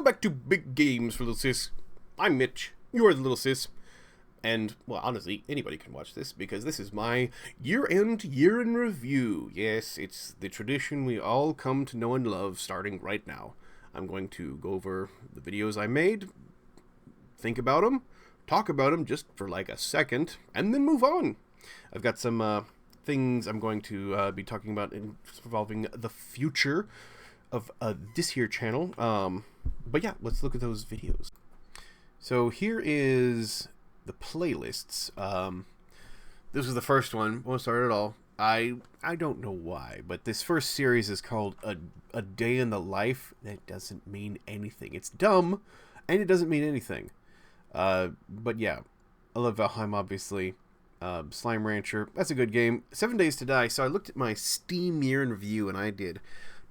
Welcome back to Big Games for Little Sis. I'm Mitch, you're the Little Sis, and, well, honestly, anybody can watch this, because this is my year-end year-in review. Yes, it's the tradition we all come to know and love, starting right now. I'm going to go over the videos I made, think about them, talk about them just for like a second, and then move on. I've got some things I'm going to be talking about involving the future of this here channel. But yeah, let's look at those videos. So here is the playlists. This is the first one. Won't start at all. I don't know why, but this first series is called a Day in the Life. That doesn't mean anything. It's dumb, and it doesn't mean anything. But yeah, I love Valheim, obviously. Slime Rancher, that's a good game. 7 Days to Die. So I looked at my Steam year in review, and I did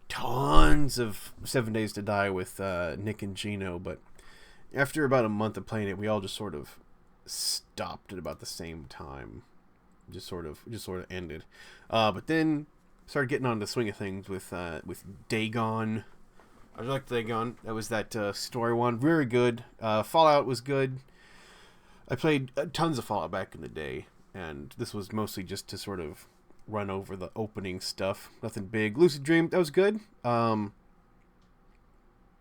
tons of 7 Days to Die with Nick and Gino, but after about a month of playing it, we all just sort of stopped at about the same time. Just sort of ended. But then started getting on the swing of things with Dagon. I liked Dagon. That was that story one. Very good. Fallout was good. I played tons of Fallout back in the day, and this was mostly just to sort of run over the opening stuff. Nothing big. Lucid Dream, that was good.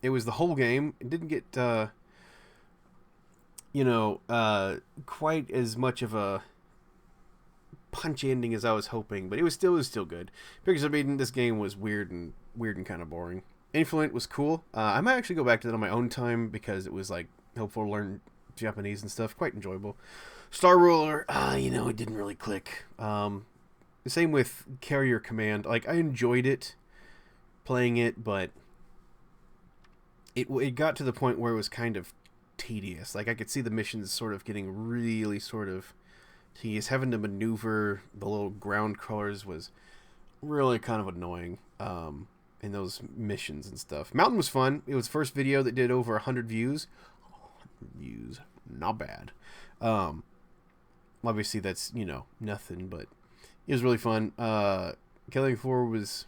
It was the whole game. It didn't get, quite as much of a punchy ending as I was hoping, but it was still good. Because I mean, this game was weird and kind of boring. Influent was cool. I might actually go back to that on my own time because it was like helpful to learn Japanese and stuff. Quite enjoyable. Star Ruler, it didn't really click. Same with Carrier Command. Like, I enjoyed it, playing it, but it got to the point where it was kind of tedious. Like, I could see the missions sort of getting really sort of tedious. Having to maneuver the little ground crawlers was really kind of annoying in those missions and stuff. Mountain was fun. It was the first video that did over 100 views. 100 views. Not bad. Obviously, that's, nothing, but it was really fun. Killing Floor was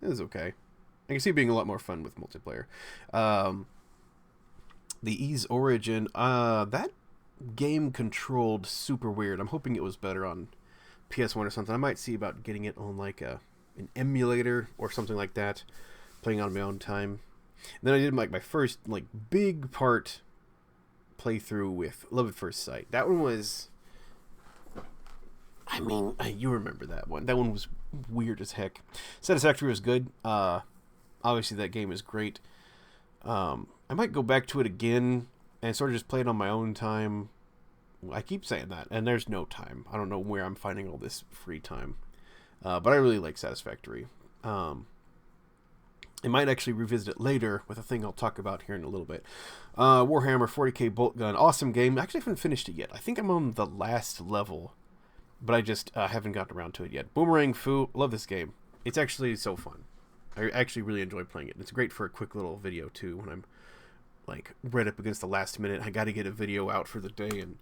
okay. I can see it being a lot more fun with multiplayer. The Ys Origin, that game controlled super weird. I'm hoping it was better on PS1 or something. I might see about getting it on like an emulator or something like that, playing on my own time. And then I did like my first like big part playthrough with Love at First Sight. That one was, I mean, you remember that one. That one was weird as heck. Satisfactory was good. Obviously, that game is great. I might go back to it again and sort of just play it on my own time. I keep saying that, and there's no time. I don't know where I'm finding all this free time. But I really like Satisfactory. I might actually revisit it later with a thing I'll talk about here in a little bit. Warhammer 40k Bolt Gun. Awesome game. I actually haven't finished it yet. I think I'm on the last level, but I just haven't gotten around to it yet. Boomerang Fu. Love this game. It's actually so fun. I actually really enjoy playing it. It's great for a quick little video, too, when I'm, like, right up against the last minute. I gotta get a video out for the day, and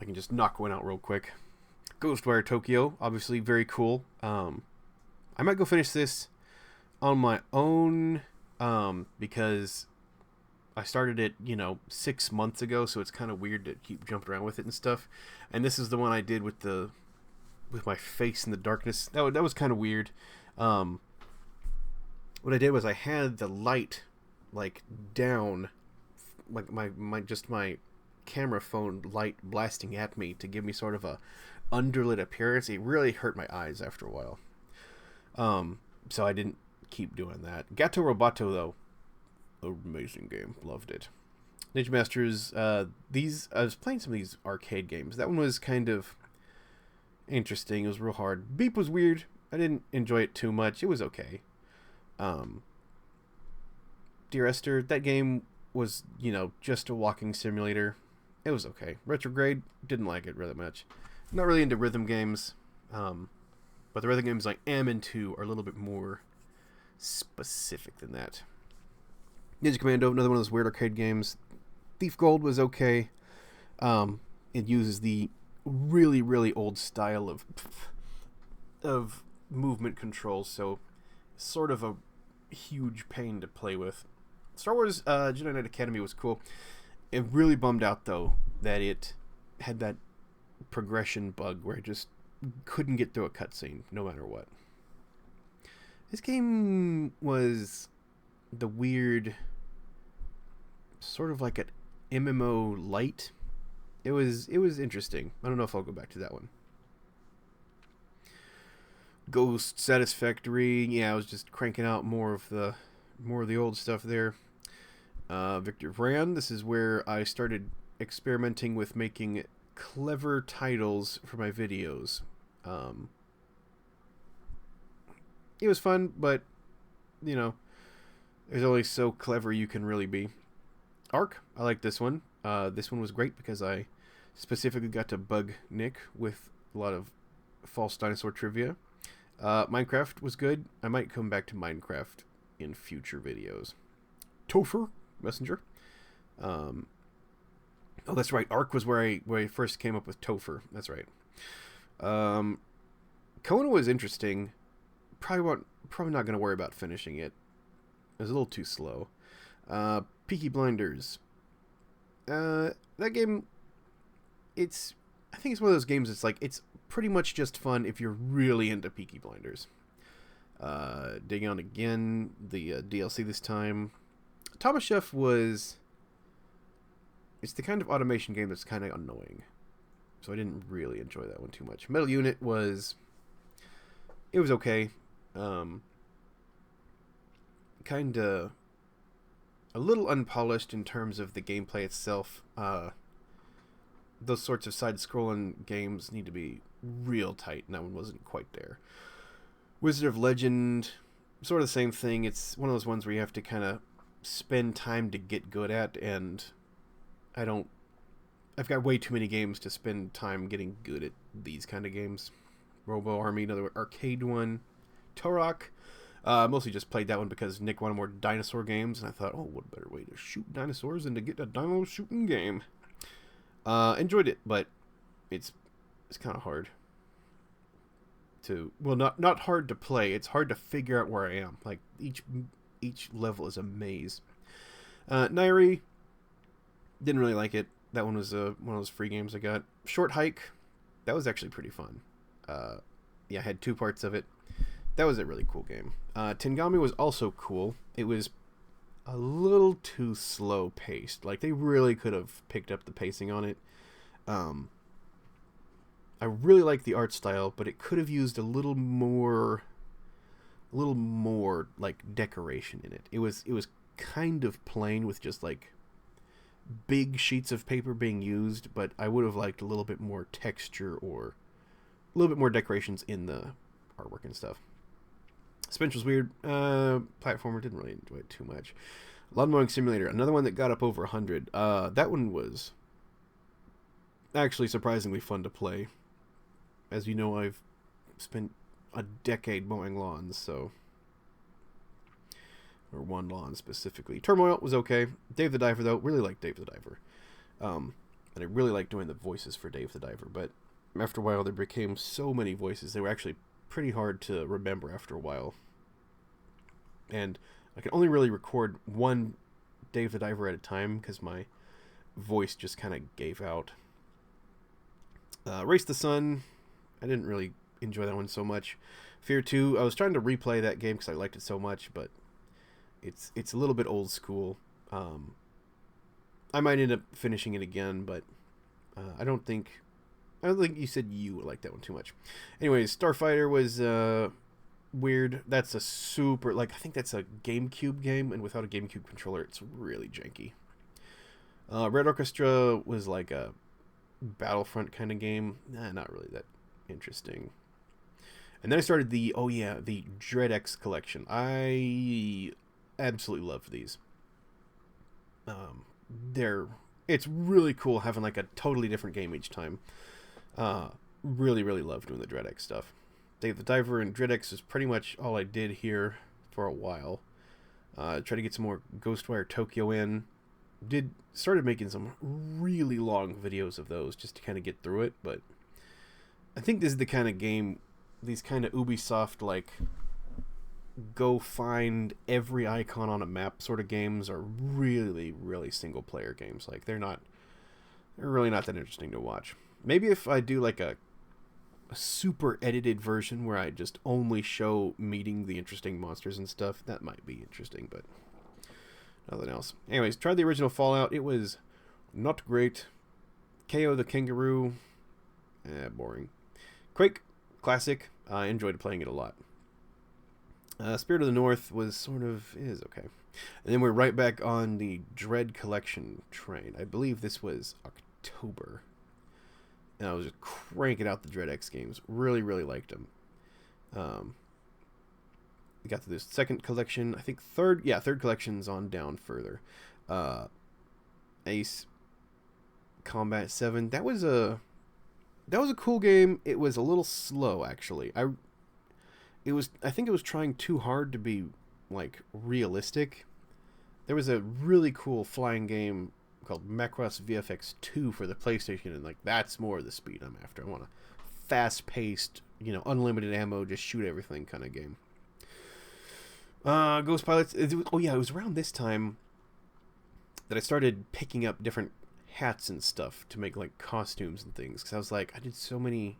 I can just knock one out real quick. Ghostwire Tokyo. Obviously, very cool. I might go finish this on my own, because I started it, 6 months ago, so it's kind of weird to keep jumping around with it and stuff. And this is the one I did with my face in the darkness. That was kind of weird. What I did was I had the light like down, like my camera phone light blasting at me to give me sort of a underlit appearance. It really hurt my eyes after a while. So I didn't keep doing that. Gato Roboto, though, amazing game. Loved it. Ninja Masters, I was playing some of these arcade games. That one was kind of interesting. It was real hard. Beep was weird. I didn't enjoy it too much. It was okay. Dear Esther, that game was, just a walking simulator. It was okay. Retrograde, didn't like it really much. Not really into rhythm games. But the rhythm games like am into are a little bit more specific than that. Ninja Commando, another one of those weird arcade games. Thief Gold was okay. It uses the really, really old style of movement controls, so sort of a huge pain to play with. Star Wars Jedi Knight Academy was cool. It really bummed out, though, that it had that progression bug where I just couldn't get through a cutscene no matter what. This game was the weird, sort of like an MMO light. It was interesting. I don't know if I'll go back to that one. Ghost Satisfactory. Yeah, I was just cranking out more of the old stuff there. Victor Vran. This is where I started experimenting with making clever titles for my videos. It was fun, but you know, there's only so clever you can really be. Ark. I like this one. This one was great because I specifically got to bug Nick with a lot of false dinosaur trivia. Minecraft was good. I might come back to Minecraft in future videos. Topher Messenger. Oh, that's right. Ark was where I first came up with Topher. That's right. Kona was interesting. Probably not going to worry about finishing it. It was a little too slow. Peaky Blinders. That game, I think it's one of those games that's like, it's pretty much just fun if you're really into Peaky Blinders. Digging on again, the DLC this time. Thomas Chef it's the kind of automation game that's kind of annoying. So I didn't really enjoy that one too much. Metal Unit was okay. Kind of a little unpolished in terms of the gameplay itself. Those sorts of side-scrolling games need to be real tight, and that one wasn't quite there. Wizard of Legend, sort of the same thing. It's one of those ones where you have to kind of spend time to get good at, and I've got way too many games to spend time getting good at these kind of games. Robo Army, another arcade one. Turok. Mostly just played that one because Nick wanted more dinosaur games, and I thought, oh, what better way to shoot dinosaurs than to get a dino shooting game. Enjoyed it, but it's kind of hard to, well, not hard to play. It's hard to figure out where I am. Like each level is a maze. Nairi, didn't really like it. That one was one of those free games I got. Short Hike, that was actually pretty fun. Yeah, I had 2 parts of it. That was a really cool game. Tengami was also cool. It was a little too slow paced. Like, they really could have picked up the pacing on it. I really like the art style, but it could have used a little more like decoration in it. It was kind of plain with just like big sheets of paper being used, but I would have liked a little bit more texture or a little bit more decorations in the artwork and stuff. Spence was weird. Platformer, didn't really enjoy it too much. Lawn Mowing Simulator, another one that got up over 100. That one was actually surprisingly fun to play. As you know, I've spent a decade mowing lawns, so... or one lawn specifically. Turmoil was okay. Dave the Diver, though, really liked Dave the Diver. And I really liked doing the voices for Dave the Diver, but after a while there became so many voices, they were actually pretty hard to remember after a while. And I could only really record one Dave the Diver at a time because my voice just kind of gave out. Race the Sun, I didn't really enjoy that one so much. Fear 2, I was trying to replay that game because I liked it so much, but it's a little bit old school. I might end up finishing it again, but I don't think you said you would like that one too much. Anyways, Starfighter was weird. That's a super, like, I think that's a GameCube game, and without a GameCube controller, it's really janky. Red Orchestra was like a Battlefront kind of game. Not really that interesting. And then I started the DreadX collection. I absolutely love these. It's really cool having like a totally different game each time. Really love doing the DreadX stuff. Dave the Diver and DreadX is pretty much all I did here for a while. Try to get some more Ghostwire Tokyo in. Started making some really long videos of those just to kind of get through it, but I think this is the kind of game, these kind of Ubisoft like go find every icon on a map sort of games are really, really single player games. Like they're really not that interesting to watch. Maybe if I do like a super edited version where I just only show meeting the interesting monsters and stuff, that might be interesting, but nothing else. Anyways, tried the original Fallout. It was not great. KO the Kangaroo, boring. Quake, classic. I enjoyed playing it a lot. Spirit of the North is okay. And then we're right back on the Dread Collection train. I believe this was October. And I was just cranking out the Dread X games. Really, really liked them. We got to this second collection. I think third collection's on down further. Ace Combat 7. That was a cool game. It was a little slow, actually. I think it was trying too hard to be like realistic. There was a really cool flying game called Macross VFX 2 for the PlayStation, and like that's more the speed I'm after. I want a fast-paced, unlimited ammo, just shoot everything kind of game. Ghost Pilots. It was around this time that I started picking up different hats and stuff to make like costumes and things, because I was like, I did so many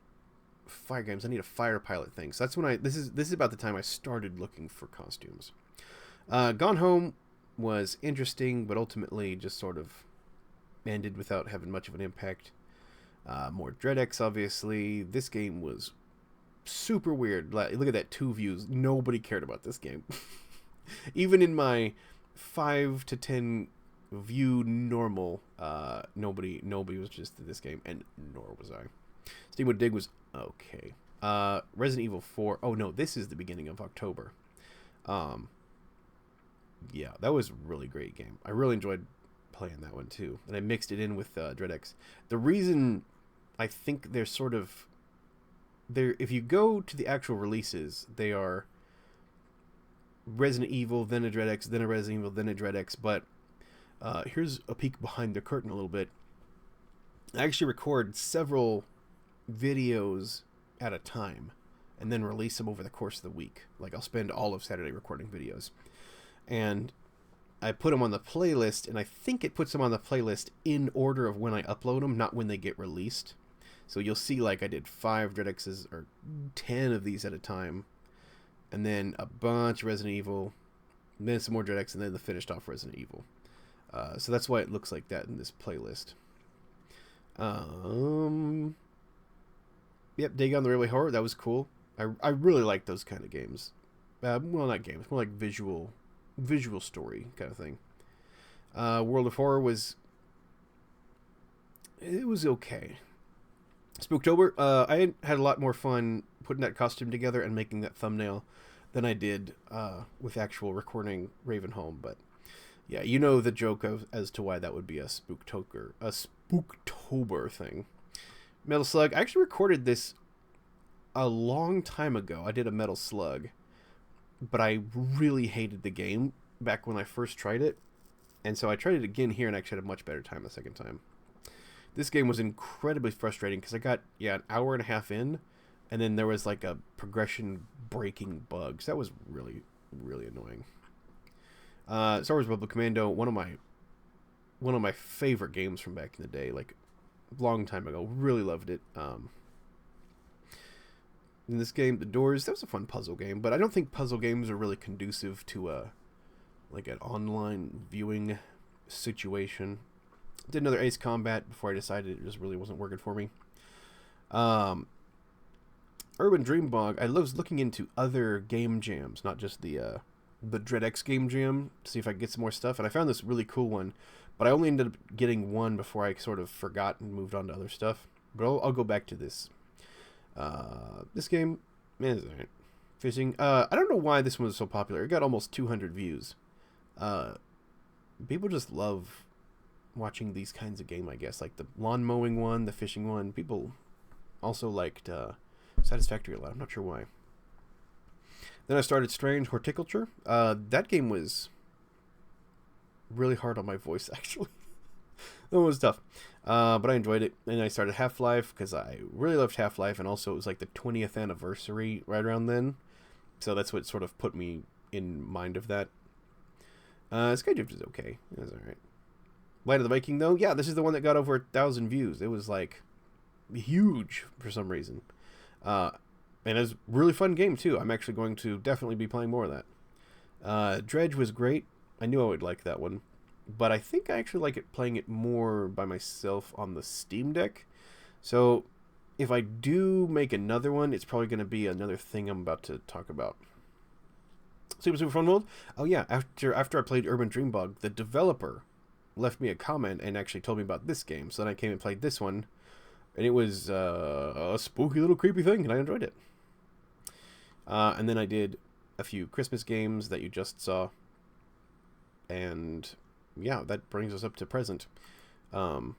fire games, I need a fire pilot thing. So that's when this is about the time I started looking for costumes. Gone Home was interesting, but ultimately just sort of ended without having much of an impact. More Dread X, obviously. This game was super weird. Look at that 2 views. Nobody cared about this game. Even in my 5 to 10 view normal, nobody was just in this game, and nor was I. Steamwood Dig was okay. Resident Evil 4. Oh no, this is the beginning of October. Yeah, that was a really great game. I really enjoyed playing that one too, and I mixed it in with Dread X. The reason I think they're if you go to the actual releases, they are Resident Evil, then a Dread X, then a Resident Evil, then a Dread X. But here's a peek behind the curtain a little bit. I actually record several videos at a time and then release them over the course of the week. Like I'll spend all of Saturday recording videos, and I put them on the playlist, and I think it puts them on the playlist in order of when I upload them, not when they get released. So you'll see like I did 5 Dread X's or 10 of these at a time, and then a bunch of Resident Evil, and then some more Dread X, and then the finished off Resident Evil. So that's why it looks like that in this playlist. Yep, Dagon the Railway Horror, that was cool. I really like those kind of games. Well, not games, more like visual story kind of thing. World of Horror was okay. Spooktober, I had a lot more fun putting that costume together and making that thumbnail than I did with actual recording Ravenholm. But yeah, you know the joke as to why that would be a Spooktober thing. Metal Slug, I actually recorded this a long time ago. I did a Metal Slug, but I really hated the game back when I first tried it, and so I tried it again here and actually had a much better time the second time. This game was incredibly frustrating because I got an hour and a half in, and then there was like a progression breaking bug. So that was really, really annoying. Star Wars Rebel Commando, one of my favorite games from back in the day, like a long time ago. Really loved it. In this game, The Doors, that was a fun puzzle game, but I don't think puzzle games are really conducive to like an online viewing situation. Did another Ace Combat before I decided it just really wasn't working for me. Urban Dream Bog, I was looking into other game jams, not just the Dread X game jam, to see if I could get some more stuff, and I found this really cool one, but I only ended up getting one before I sort of forgot and moved on to other stuff. But I'll go back to this. This game, man, is alright. Fishing. I don't know why this one was so popular. It got almost 200 views. People just love watching these kinds of game, I guess. Like the lawn mowing one, the fishing one. People also liked Satisfactory a lot. I'm not sure why. Then I started Strange Horticulture. That game was really hard on my voice, actually. It was tough. But I enjoyed it. And I started Half-Life because I really loved Half-Life, and also it was like the 20th anniversary right around then. So that's what sort of put me in mind of that. Skydrift is okay. It was alright. Light of the Viking, though, yeah, this is the one that got over 1,000 views. It was, like, huge for some reason. And it's a really fun game, too. I'm actually going to definitely be playing more of that. Dredge was great. I knew I would like that one. But I think I actually like playing it more by myself on the Steam Deck. So, if I do make another one, it's probably going to be another thing I'm about to talk about. Super Fun World? Oh yeah, after I played Urban Dream Bug, the developer left me a comment and actually told me about this game. So then I came and played this one, and it was a spooky little creepy thing, and I enjoyed it. And then I did a few Christmas games that you just saw, and yeah, that brings us up to present. So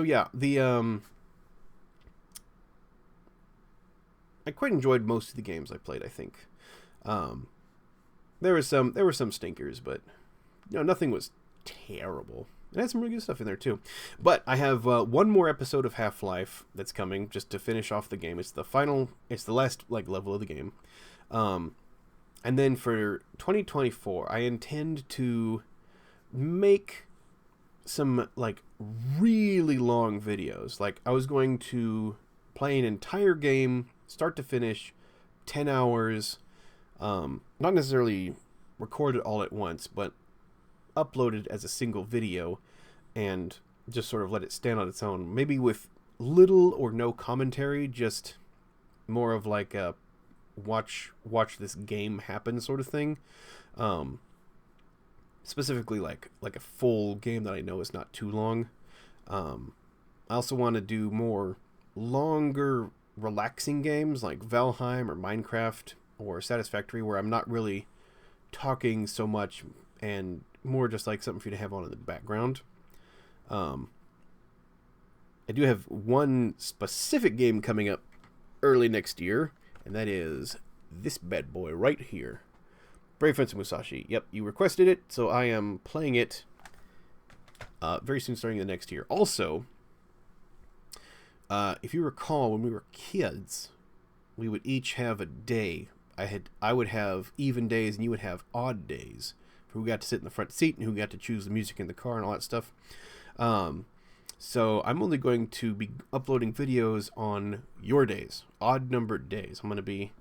yeah, I quite enjoyed most of the games I played, I think. There were some stinkers, but nothing was terrible. It had some really good stuff in there too. But I have one more episode of Half-Life that's coming just to finish off the game. It's the last level of the game. And then for 2024, I intend to make some really long videos. I was going to play an entire game start to finish, 10 hours, not necessarily record it all at once, but upload it as a single video and just sort of let it stand on its own, maybe with little or no commentary, just more of a watch this game happen sort of thing. Specifically like a full game that I know is not too long. I also want to do more longer relaxing games like Valheim or Minecraft or Satisfactory, where I'm not really talking so much and more just something for you to have on in the background. I do have one specific game coming up early next year, and that is this bad boy right here, Brave Fencer Musashi. Yep, you requested it, so I am playing it very soon, starting the next year. Also, if you recall, when we were kids, we would each have a day. I would have even days, and you would have odd days for who got to sit in the front seat and who got to choose the music in the car and all that stuff. So I'm only going to be uploading videos on your days, odd numbered days. I'm going to be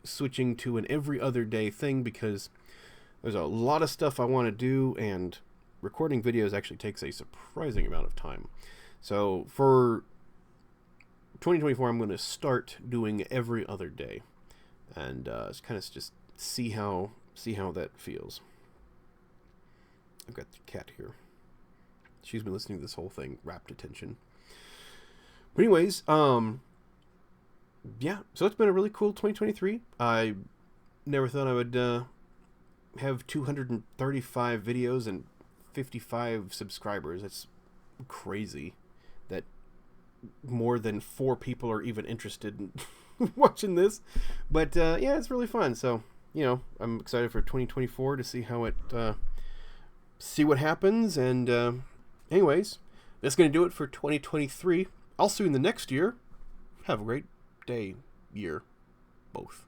switching to an every other day thing because there's a lot of stuff I want to do, and recording videos actually takes a surprising amount of time. So for 2024, I'm going to start doing every other day, and kind of just see how that feels. I've got the cat here. She's been listening to this whole thing, rapt attention. But anyways, yeah, so it's been a really cool 2023. I never thought I would have 235 videos and 55 subscribers. That's crazy that more than 4 people are even interested in watching this. But yeah, it's really fun. So, I'm excited for 2024 to see how it see what happens. And anyways, that's going to do it for 2023. I'll see you in the next year. Have a great day, year, both.